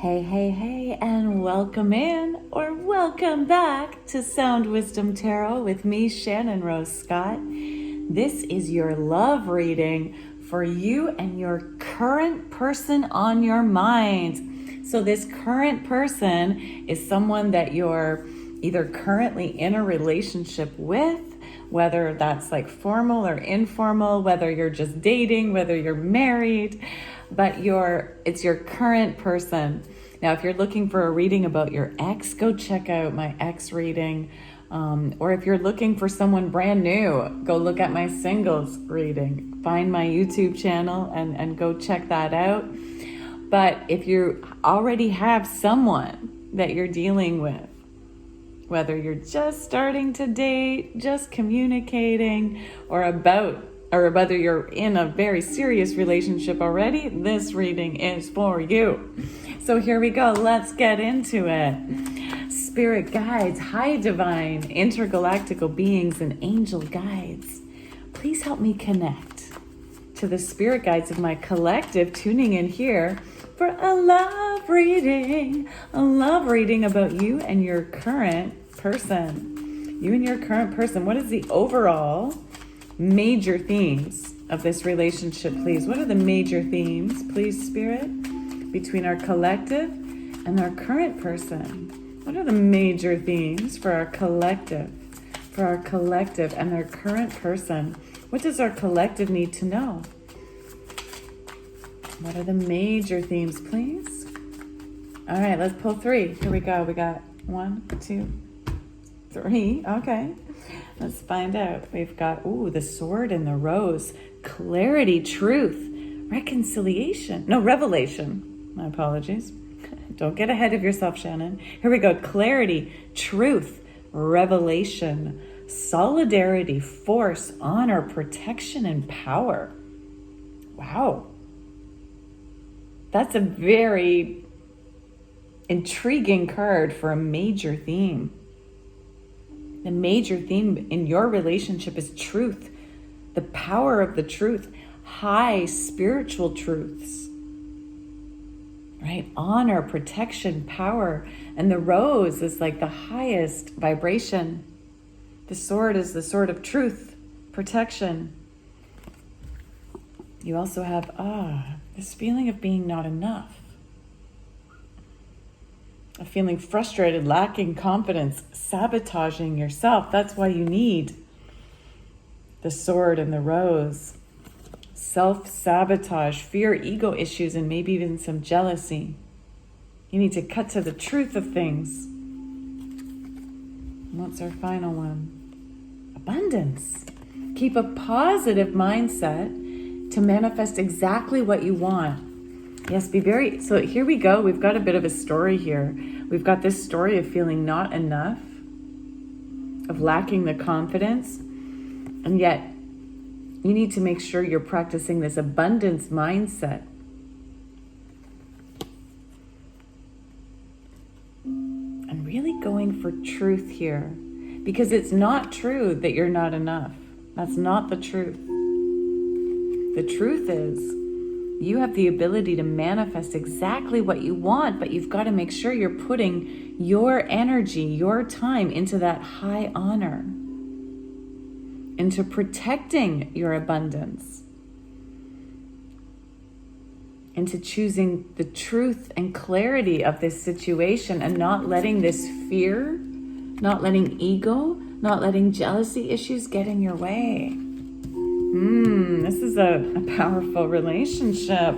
Hey, hey, hey, and welcome in or welcome back to Sound Wisdom Tarot with me, Shannon Rose Scott. This is your love reading for you and your current person on your mind. So this current person is someone that you're either currently in a relationship with, whether that's like formal or informal, whether you're just dating, whether you're married, but it's your current person. Now, if you're looking for a reading about your ex, go check out my ex reading. Or if you're looking for someone brand new, go look at my singles reading. Find my YouTube channel and go check that out. But if you already have someone that you're dealing with, whether you're just starting to date, just communicating, or whether you're in a very serious relationship already, this reading is for you. So here we go. Let's get into it. Spirit guides, high divine, intergalactical beings, and angel guides, please help me connect to the spirit guides of my collective tuning in here for a love reading about you and your current person. You and your current person. What is the overall major themes of this relationship, please? What are the major themes, please, Spirit, between our collective and our current person? What are the major themes for our collective and their current person? What does our collective need to know? What are the major themes, please? All right, let's pull three. Here we go. We got 1, 2, 3. Okay. Let's find out. We've got, the sword and the rose. Clarity, truth, reconciliation. No, revelation. My apologies. Don't get ahead of yourself, Shannon. Here we go. Clarity, truth, revelation, solidarity, force, honor, protection, and power. Wow. That's a very intriguing card for a major theme. The major theme in your relationship is truth, the power of the truth, high spiritual truths, right? Honor, protection, power. And the rose is like the highest vibration. The sword is the sword of truth, protection. You also have, this feeling of being not enough. Of feeling frustrated, lacking confidence, sabotaging yourself. That's why you need the sword and the rose. Self-sabotage, fear, ego issues, and maybe even some jealousy. You need to cut to the truth of things. What's our final one? Abundance. Keep a positive mindset to manifest exactly what you want. Yes, so here we go. We've got a bit of a story here. We've got this story of feeling not enough, of lacking the confidence, and yet you need to make sure you're practicing this abundance mindset. And really going for truth here, because it's not true that you're not enough. That's not the truth. The truth is, you have the ability to manifest exactly what you want, but you've got to make sure you're putting your energy, your time into that high honor, into protecting your abundance, into choosing the truth and clarity of this situation and not letting this fear, not letting ego, not letting jealousy issues get in your way. This is a powerful relationship.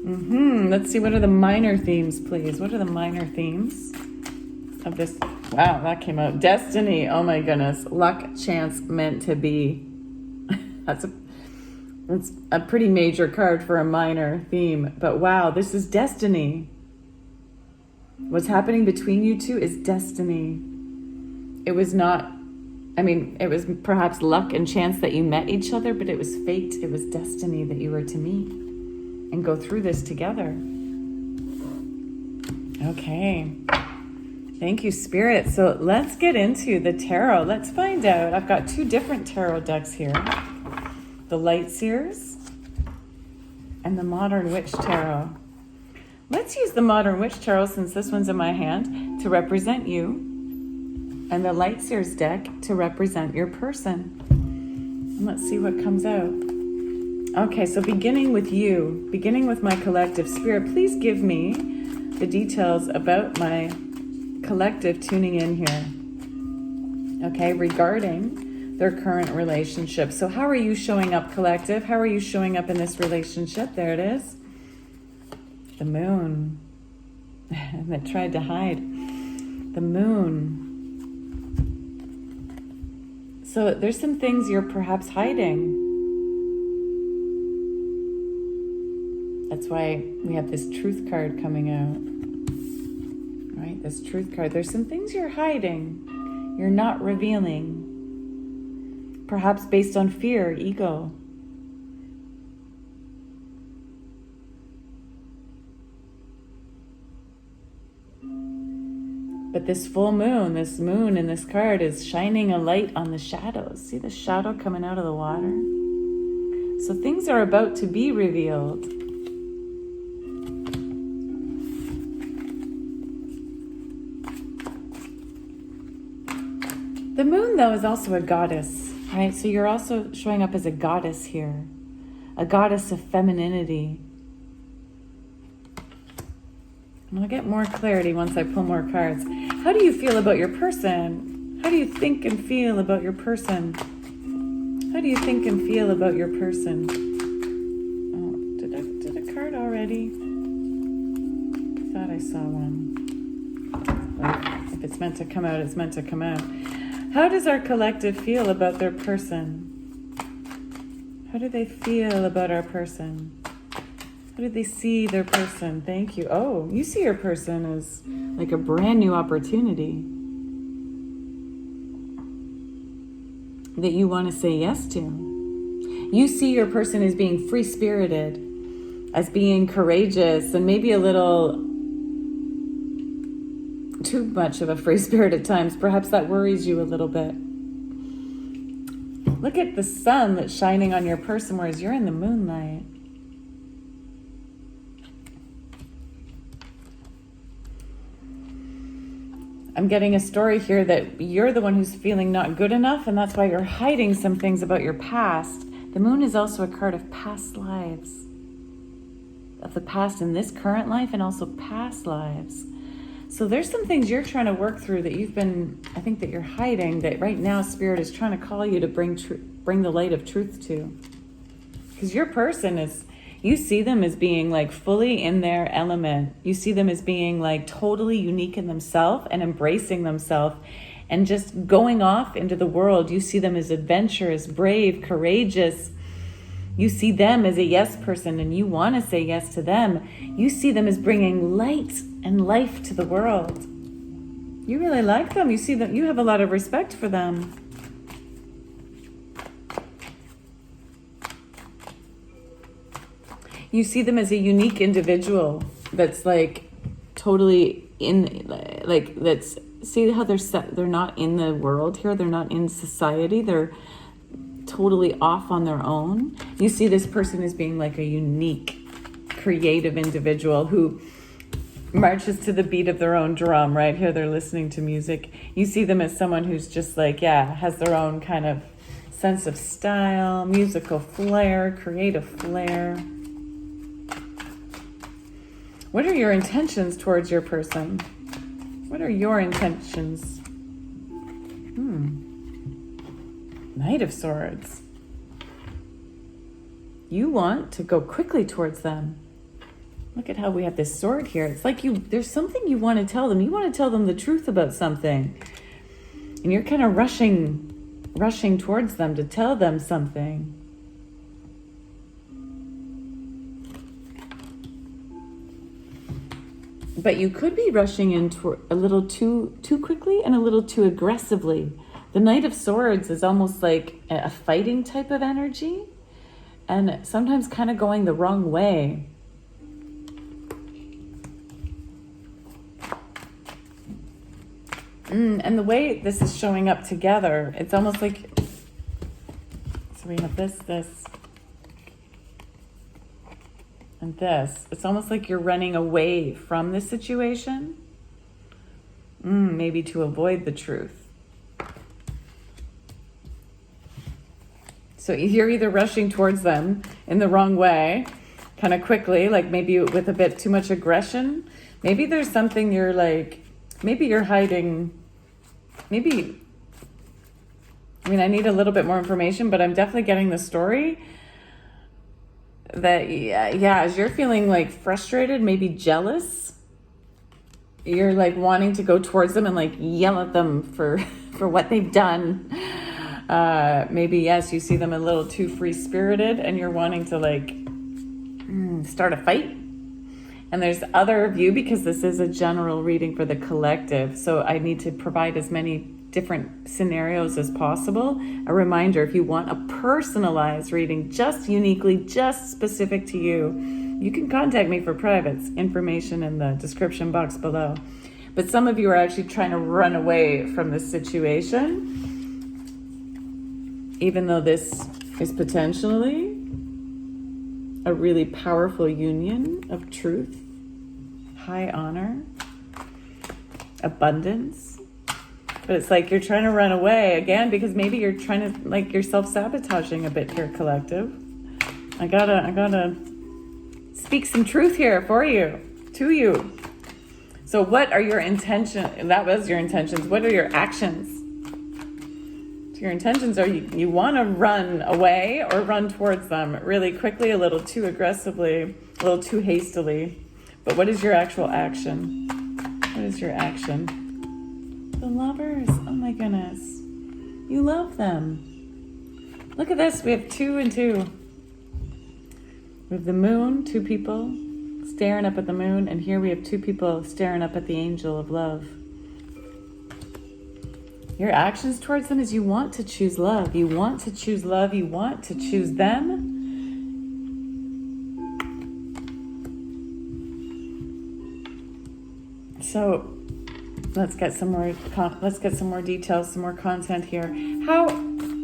Let's see, what are the minor themes, please? What are the minor themes of this? Wow, that came out. Destiny. Oh my goodness. Luck, chance, meant to be. That's a pretty major card for a minor theme. But wow, this is destiny. What's happening between you two is destiny. It was it was perhaps luck and chance that you met each other, but it was fate, it was destiny that you were to meet and go through this together. Okay. Thank you, Spirit. So let's get into the tarot. Let's find out. I've got 2 different tarot decks here. The Light Seers and the Modern Witch Tarot. Let's use the Modern Witch Tarot, since this one's in my hand, to represent you, and the Light Seers deck to represent your person. And let's see what comes out. Okay, so beginning with you, beginning with my collective. Spirit, please give me the details about my collective tuning in here. Okay, regarding their current relationship. So how are you showing up, collective? How are you showing up in this relationship? There it is. The moon that tried to hide. The moon. So there's some things you're perhaps hiding. That's why we have this truth card coming out. Right? This truth card. There's some things you're hiding. You're not revealing. Perhaps based on fear, ego. But this full moon, this moon in this card is shining a light on the shadows. See the shadow coming out of the water? So things are about to be revealed. The moon, though, is also a goddess, right? So you're also showing up as a goddess here. A goddess of femininity. And I'll get more clarity once I pull more cards. How do you feel about your person? How do you think and feel about your person? How do you think and feel about your person? Oh, did a card already? Thought I saw one. Well, if it's meant to come out, it's meant to come out. How does our collective feel about their person? How do they feel about our person? How do they see their person? Thank you. Oh, you see your person as like a brand new opportunity that you want to say yes to. You see your person as being free-spirited, as being courageous, and maybe a little too much of a free spirit at times. Perhaps that worries you a little bit. Look at the sun that's shining on your person, whereas you're in the moonlight. I'm getting a story here that you're the one who's feeling not good enough, and that's why you're hiding some things about your past. The moon is also a card of past lives, of the past in this current life and also past lives. So there's some things you're trying to work through that you've been, I think that you're hiding, that right now Spirit is trying to call you to bring the light of truth to. Because your person is, you see them as being like fully in their element. You see them as being like totally unique in themselves and embracing themselves and just going off into the world. You see them as adventurous, brave, courageous. You see them as a yes person and you want to say yes to them. You see them as bringing light and life to the world. You really like them. You see them. You have a lot of respect for them. You see them as a unique individual that's like totally in, like that's, see how they're not in the world here. They're not in society. They're totally off on their own. You see this person as being like a unique, creative individual who marches to the beat of their own drum, right? Here they're listening to music. You see them as someone who's just like, yeah, has their own kind of sense of style, musical flair, creative flair. What are your intentions towards your person? What are your intentions? Knight of Swords. You want to go quickly towards them. Look at how we have this sword here. It's like there's something you want to tell them. You want to tell them the truth about something. And you're kind of rushing towards them to tell them something. But you could be rushing in a little too quickly and a little too aggressively. The Knight of Swords is almost like a fighting type of energy, and sometimes kind of going the wrong way. And the way this is showing up together, it's almost like, so we have this. And this, it's almost like you're running away from the situation. Maybe to avoid the truth. So you're either rushing towards them in the wrong way, kind of quickly, like maybe with a bit too much aggression. Maybe there's something you're like, maybe you're hiding, maybe, I mean, I need a little bit more information, but I'm definitely getting the story that, yeah, as you're feeling like frustrated, maybe jealous, you're like wanting to go towards them and like yell at them for what they've done. Maybe, yes, you see them a little too free-spirited and you're wanting to like start a fight. And there's other of you, because this is a general reading for the collective, so I need to provide as many different scenarios as possible. A reminder, if you want a personalized reading, just uniquely, just specific to you, you can contact me for privates. Information in the description box below. But some of you are actually trying to run away from this situation, even though this is potentially a really powerful union of truth, high honor, abundance. But it's like you're trying to run away again because maybe you're trying to, like, you're self-sabotaging a bit here, collective. I gotta speak some truth here for you, to you. So what are your intentions? That was your intentions. What are your actions? So your intentions are you want to run away or run towards them really quickly, a little too aggressively, a little too hastily. But what is your actual action? What is your action? The Lovers. Oh my goodness. You love them. Look at this. We have 2 and 2. We have the moon, 2 people staring up at the moon, and here we have 2 people staring up at the angel of love. Your actions towards them is you want to choose love. You want to choose love. You want to choose them. So let's get some more details, some more content here. How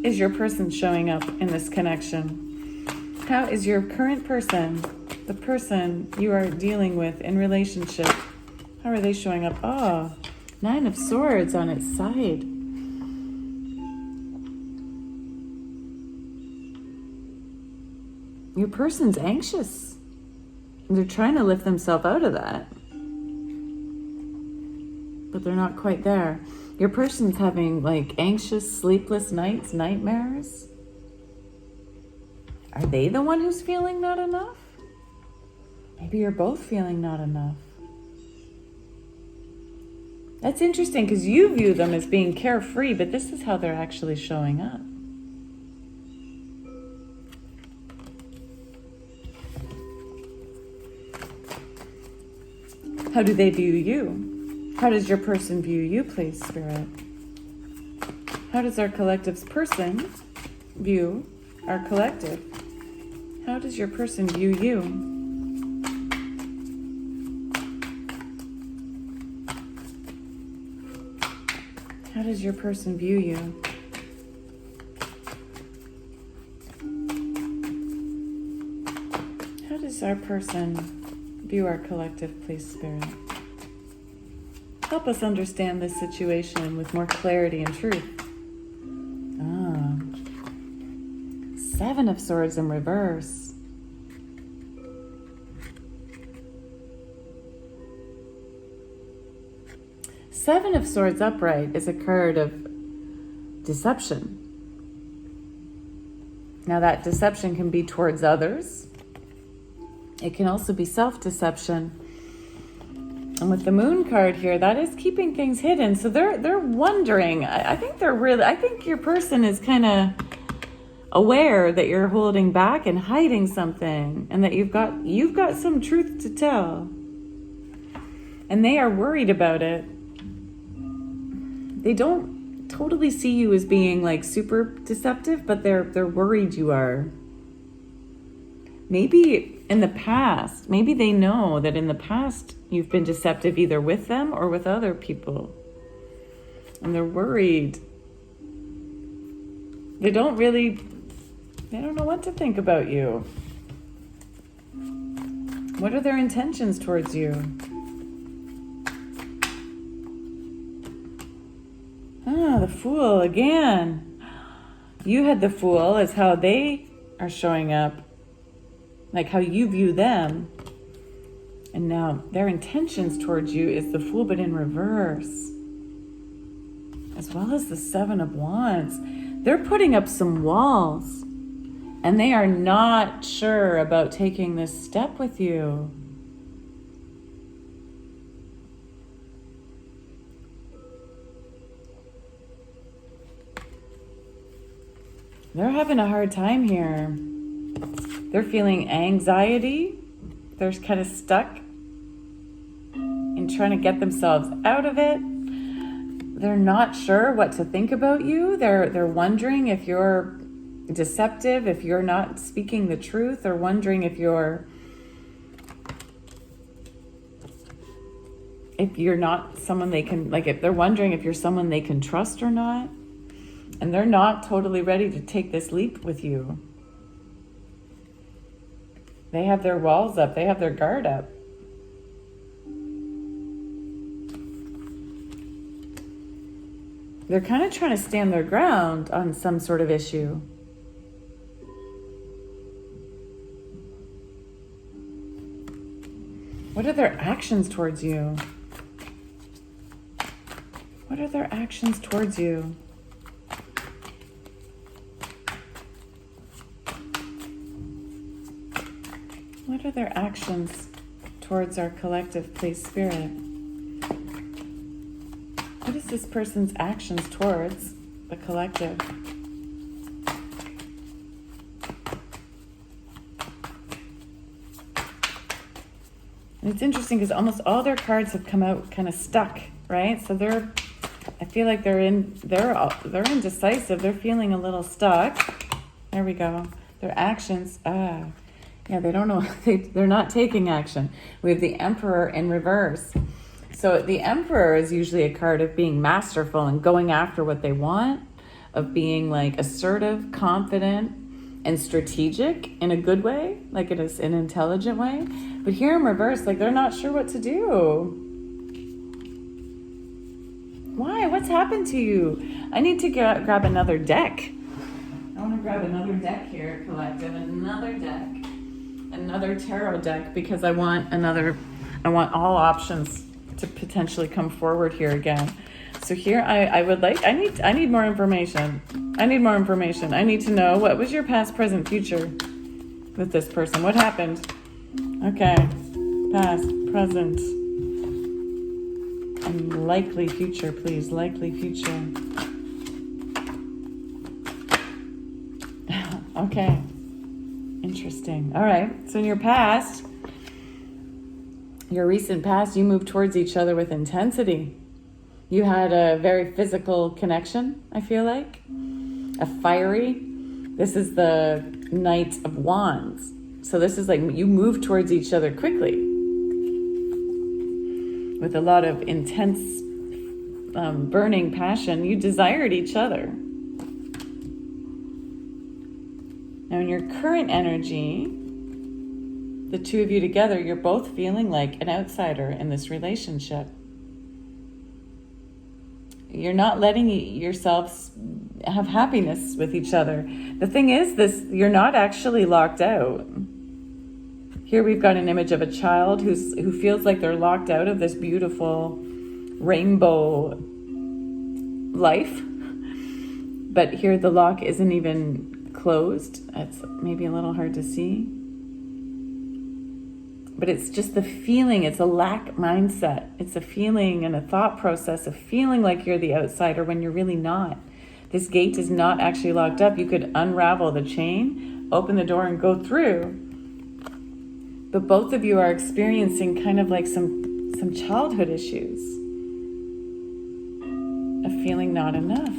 is your person showing up in this connection? How is your current person, the person you are dealing with in relationship, how are they showing up? Oh, 9 of Swords on its side. Your person's anxious. They're trying to lift themselves out of that, but they're not quite there. Your person's having like anxious, sleepless nights, nightmares. Are they the one who's feeling not enough? Maybe you're both feeling not enough. That's interesting because you view them as being carefree, but this is how they're actually showing up. How do they view you? How does your person view you, please, Spirit? How does our collective's person view our collective? How does your person view you? How does your person view you? How does our person view our collective, please, Spirit? Help us understand this situation with more clarity and truth. 7 of Swords in reverse. Seven of Swords upright is a card of deception. Now that deception can be towards others. It can also be self-deception. And with the Moon card here, that is keeping things hidden. So they're wondering. I think your person is kind of aware that you're holding back and hiding something, and that you've got some truth to tell. And they are worried about it. They don't totally see you as being like super deceptive, but they're worried you are. Maybe in the past, maybe they know that in the past you've been deceptive either with them or with other people. And they're worried. They don't know what to think about you. What are their intentions towards you? Ah, the Fool again. You had the Fool as how they are showing up, like how you view them. And now their intentions towards you is the Fool, but in reverse. As well as the Seven of Wands. They're putting up some walls. And they are not sure about taking this step with you. They're having a hard time here. They're feeling anxiety. They're kind of stuck in trying to get themselves out of it. They're not sure what to think about you. They're wondering if you're deceptive, if you're not speaking the truth. They're wondering if you're not someone they can, like, if they're wondering if you're someone they can trust or not. And they're not totally ready to take this leap with you. They have their walls up. They have their guard up. They're kind of trying to stand their ground on some sort of issue. What are their actions towards you? What are their actions towards you? What are their actions towards our collective, please, Spirit? What is this person's actions towards the collective? And it's interesting because almost all their cards have come out kind of stuck, right? So I feel like they're indecisive. They're feeling a little stuck. There we go. Their actions, yeah, they don't know. They're not taking action. We have the Emperor in reverse. So the Emperor is usually a card of being masterful and going after what they want, of being like assertive, confident, and strategic in a good way, like it is an intelligent way. But here in reverse, like they're not sure what to do. Why? What's happened to you? I need to grab another deck. I want to grab another deck here, collective, another deck. Another tarot deck, because I want all options to potentially come forward here again. So here I need more information. I need to know, what was your past, present, future with this person? What happened? Okay. Past, present, and likely future, please. Likely future. Okay. Interesting. All right. So in your past, your recent past, you moved towards each other with intensity. You had a very physical connection, I feel like. A fiery. This is the Knight of Wands. So this is like you moved towards each other quickly with a lot of intense, burning passion. You desired each other. Now in your current energy, the two of you together, you're both feeling like an outsider in this relationship. You're not letting yourselves have happiness with each other. The thing is, you're not actually locked out. Here we've got an image of a child who feels like they're locked out of this beautiful rainbow life. But here the lock isn't even closed. It's maybe a little hard to see. But it's just the feeling. It's a lack mindset. It's a feeling and a thought process of feeling like you're the outsider when you're really not. This gate is not actually locked up. You could unravel the chain, open the door, and go through. But both of you are experiencing kind of like some childhood issues of feeling not enough.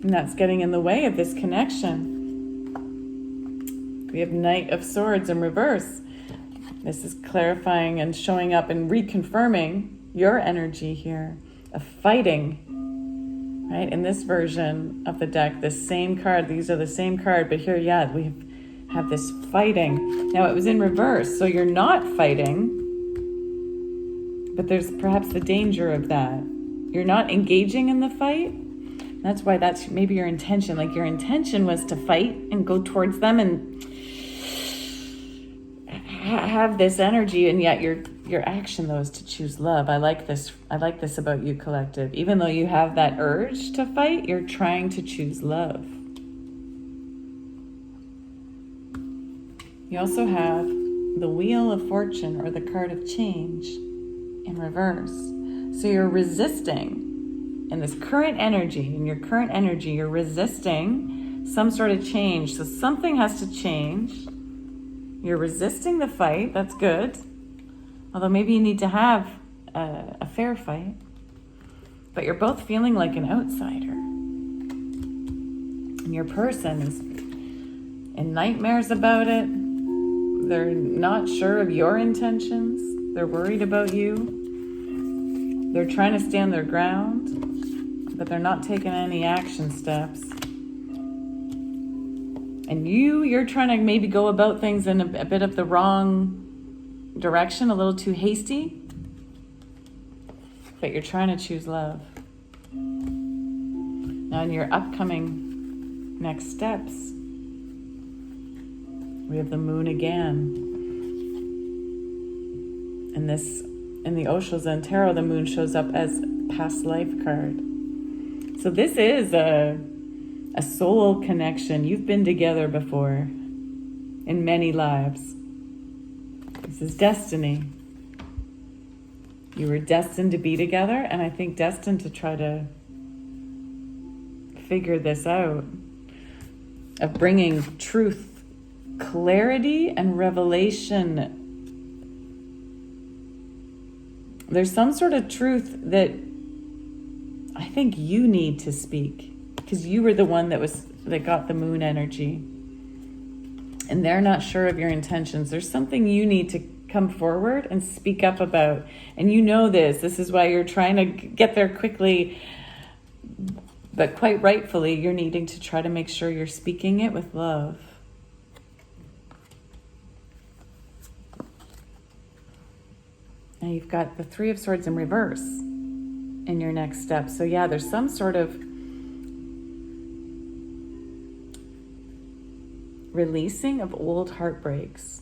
And that's getting in the way of this connection. We have Knight of Swords in reverse. This is clarifying and showing up and reconfirming your energy here of fighting, right? In this version of the deck, the same card, these are the same card, but here, yeah, we have have this fighting. Now it was in reverse, so you're not fighting, but there's perhaps the danger of that. You're not engaging in the fight. That's why that's maybe your intention. Like your intention was to fight and go towards them and have this energy, and yet your action though is to choose love. I like this about you, collective. Even though you have that urge to fight, you're trying to choose love. You also have the Wheel of Fortune, or the card of change, in reverse. So you're resisting in this current energy, you're resisting some sort of change. So something has to change. You're resisting the fight. That's good. Although maybe you need to have a fair fight. But you're both feeling like an outsider. And your person is in nightmares about it. They're not sure of your intentions. They're worried about you. They're trying to stand their ground, but they're not taking any action steps. And you're trying to maybe go about things in a bit of the wrong direction, a little too hasty, but you're trying to choose love. Now in your upcoming next steps, we have the moon again. In the Osho Zen Tarot, the moon shows up as past life card. So this is a soul connection. You've been together before in many lives. This is destiny. You were destined to be together, and I think destined to try to figure this out, of bringing truth, clarity, and revelation. There's some sort of truth that I think you need to speak, because you were the one that got the moon energy, and they're not sure of your intentions. There's something you need to come forward and speak up about, and you know this is why you're trying to get there quickly, but quite rightfully you're needing to try to make sure you're speaking it with love. Now you've got the Three of Swords in reverse in your next step. So yeah, there's some sort of releasing of old heartbreaks.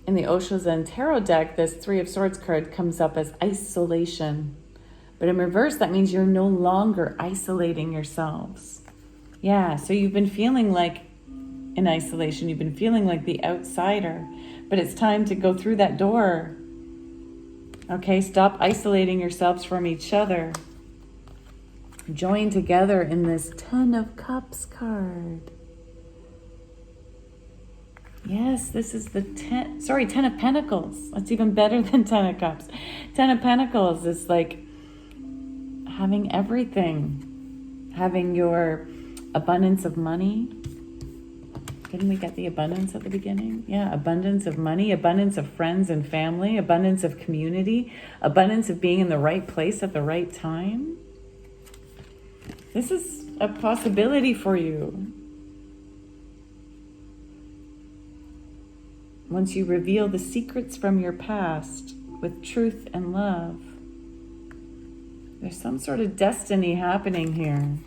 In the Osho Zen Tarot deck, this Three of Swords card comes up as isolation. But in reverse, that means you're no longer isolating yourselves. Yeah, so you've been feeling like in isolation. You've been feeling like the outsider. But it's time to go through that door. Okay, stop isolating yourselves from each other. Join together in this Ten of Cups card. Yes, this is the Ten of Pentacles. That's even better than Ten of Cups. Ten of Pentacles is like having everything. Having your abundance of money. Didn't we get the abundance at the beginning? Yeah, abundance of money, abundance of friends and family, abundance of community, abundance of being in the right place at the right time. This is a possibility for you. Once you reveal the secrets from your past with truth and love, there's some sort of destiny happening here.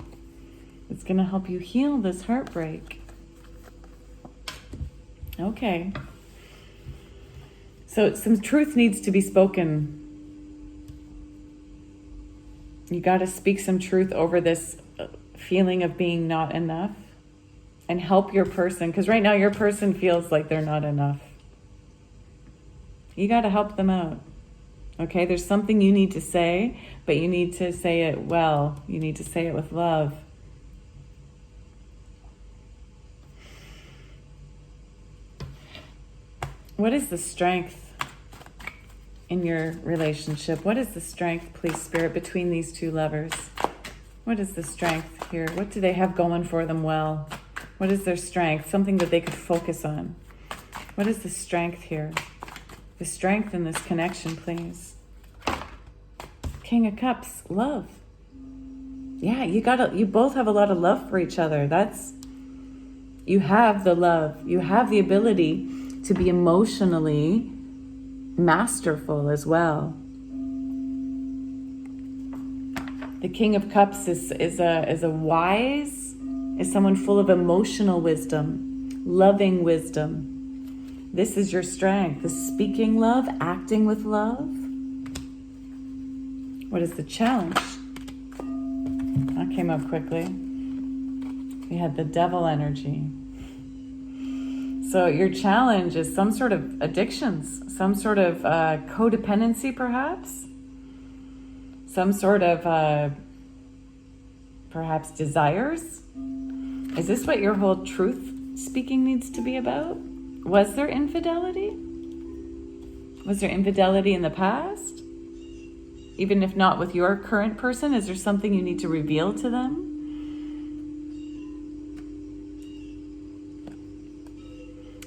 It's going to help you heal this heartbreak. Okay. So some truth needs to be spoken. You got to speak some truth over this feeling of being not enough, and help your person, because right now your person feels like they're not enough. You got to help them out. Okay, there's something you need to say, but you need to say it well. You need to say it with love. What is the strength in your relationship? What is the strength, please, Spirit, between these two lovers? What is the strength here? What do they have going for them well? What is their strength? Something that they could focus on. What is the strength here? The strength in this connection, please. King of Cups, love. Yeah, you both have a lot of love for each other. You have the love. You have the ability to be emotionally masterful as well. The King of Cups is someone full of emotional wisdom, loving wisdom. This is your strength, the speaking love, acting with love. What is the challenge? That came up quickly. We had the devil energy. So your challenge is some sort of addictions, some sort of codependency perhaps, some sort of perhaps desires. Is this what your whole truth speaking needs to be about? Was there infidelity? Was there infidelity in the past? Even if not with your current person, is there something you need to reveal to them?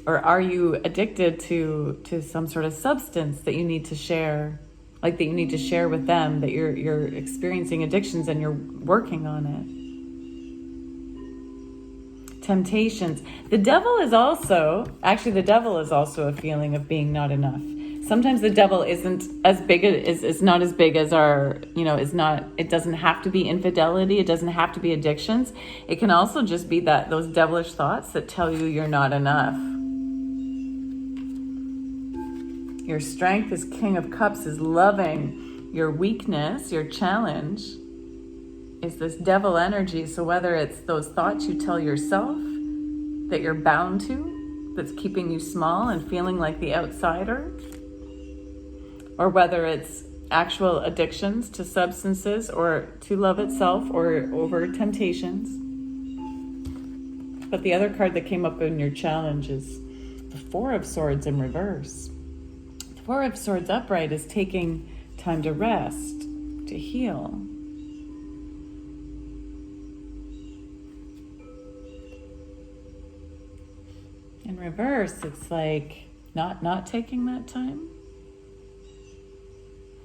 Or are you addicted to some sort of substance that you need to share, like that you need to share with them, that you're experiencing addictions and you're working on it? Temptations. The devil is also a feeling of being not enough. Sometimes the devil isn't as big is not as big as our, it doesn't have to be infidelity, it doesn't have to be addictions. It can also just be that those devilish thoughts that tell you you're not enough. Your strength as King of Cups is loving. Your weakness, your challenge, is this devil energy. So whether it's those thoughts you tell yourself that you're bound to, that's keeping you small and feeling like the outsider, or whether it's actual addictions to substances or to love itself or over temptations. But the other card that came up in your challenge is the Four of Swords in reverse. The Four of Swords upright is taking time to rest, to heal. In reverse, it's like not taking that time.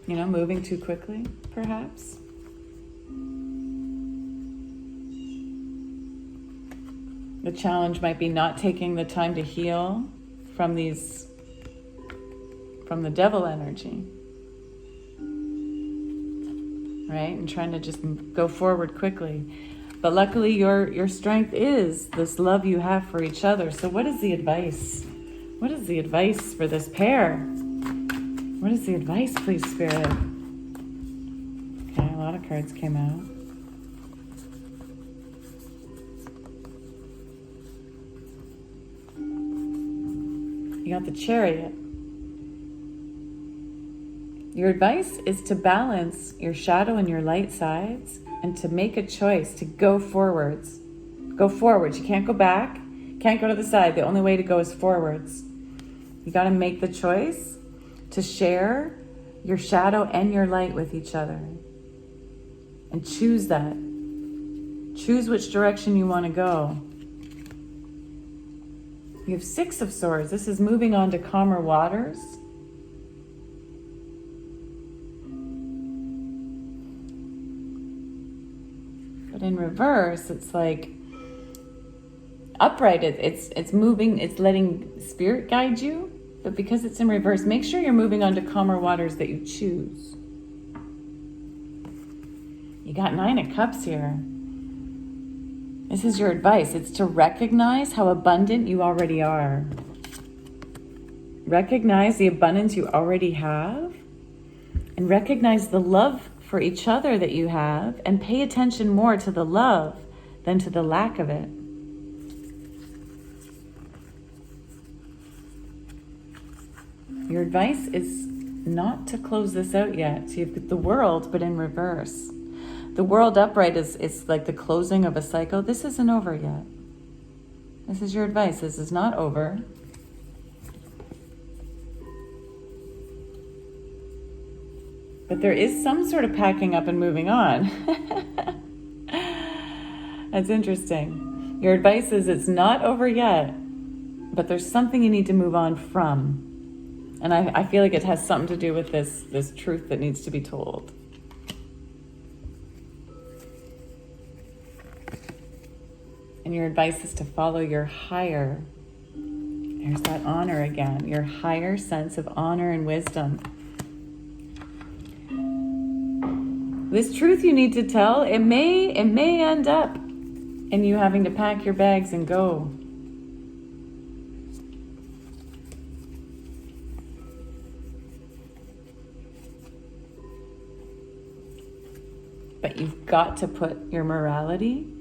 Moving too quickly, perhaps. The challenge might be not taking the time to heal from the devil energy. Right? And trying to just go forward quickly. But luckily your strength is this love you have for each other. So what is the advice? What is the advice for this pair? What is the advice, please, Spirit? Okay, a lot of cards came out. You got the Chariot. Your advice is to balance your shadow and your light sides and to make a choice to go forwards. Go forwards. You can't go back. Can't go to the side. The only way to go is forwards. You got to make the choice to share your shadow and your light with each other. And choose that. Choose which direction you want to go. You have Six of Swords. This is moving on to calmer waters. But in reverse, it's like upright. It's moving. It's letting spirit guide you. But because it's in reverse, make sure you're moving on to calmer waters that you choose. You got Nine of Cups here. This is your advice. It's to recognize how abundant you already are. Recognize the abundance you already have. And recognize the love for each other that you have. And pay attention more to the love than to the lack of it. Your advice is not to close this out yet. So you've got the World, but in reverse. The World upright is like the closing of a cycle. This isn't over yet. This is your advice. This is not over. But there is some sort of packing up and moving on. That's interesting. Your advice is it's not over yet, but there's something you need to move on from. And I feel like it has something to do with this truth that needs to be told. And your advice is to follow your higher, there's that honor again, your higher sense of honor and wisdom. This truth you need to tell, it may end up in you having to pack your bags and go. But you've got to put your morality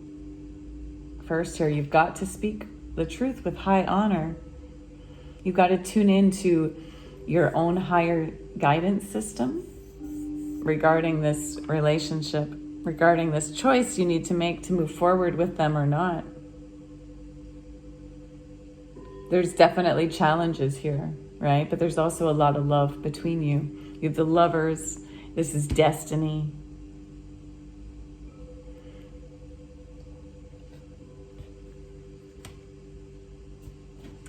first here. You've got to speak the truth with high honor. You've got to tune into your own higher guidance system regarding this relationship, regarding this choice you need to make to move forward with them or not. There's definitely challenges here, right? But there's also a lot of love between you. You have the lovers. This is destiny.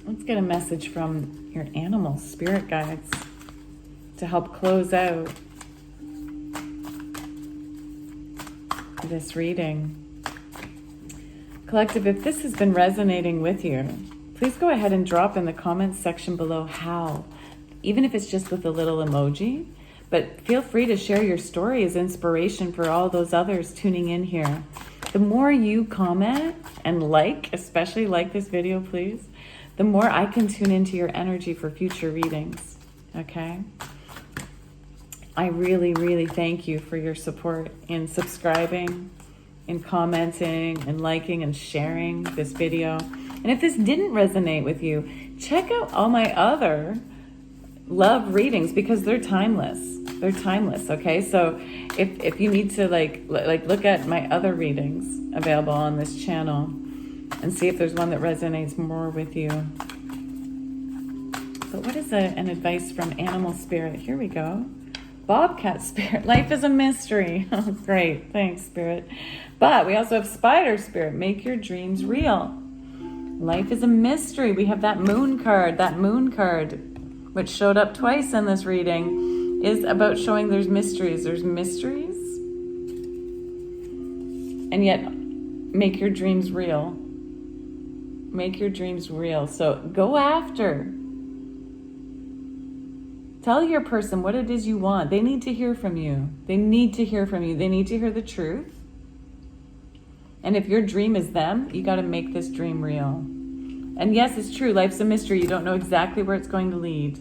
Let's get a message from your animal spirit guides to help close out this reading. Collective, if this has been resonating with you, please go ahead and drop in the comments section below how, even if it's just with a little emoji, but feel free to share your story as inspiration for all those others tuning in here. The more you comment and especially like this video, please, the more I can tune into your energy for future readings, okay? I really, really thank you for your support in subscribing, in commenting, and liking and sharing this video. And if this didn't resonate with you, check out all my other love readings because they're timeless. They're timeless, okay? So if you need to look at my other readings available on this channel and see if there's one that resonates more with you. But what is an advice from animal spirit? Here we go. Bobcat spirit, life is a mystery. Oh, great, thanks, spirit. But we also have spider spirit, make your dreams real. Life is a mystery. We have that moon card, which showed up twice in this reading, is about showing there's mysteries. There's mysteries, and yet make your dreams real. Make your dreams real. So go after. Tell your person what it is you want. They need to hear from you. They need to hear from you. They need to hear the truth. And if your dream is them, you got to make this dream real. And yes, it's true. Life's a mystery. You don't know exactly where it's going to lead.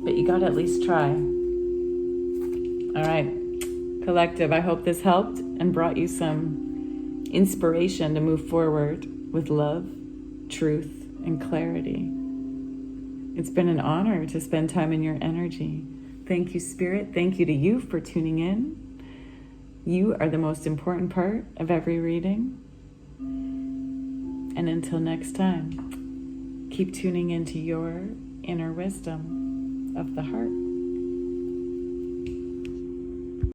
But you got to at least try. All right, collective, I hope this helped and brought you some inspiration to move forward with love, truth, and clarity. It's been an honor to spend time in your energy. Thank you, Spirit. Thank you to you for tuning in. You are the most important part of every reading. And until next time, keep tuning into your inner wisdom of the heart.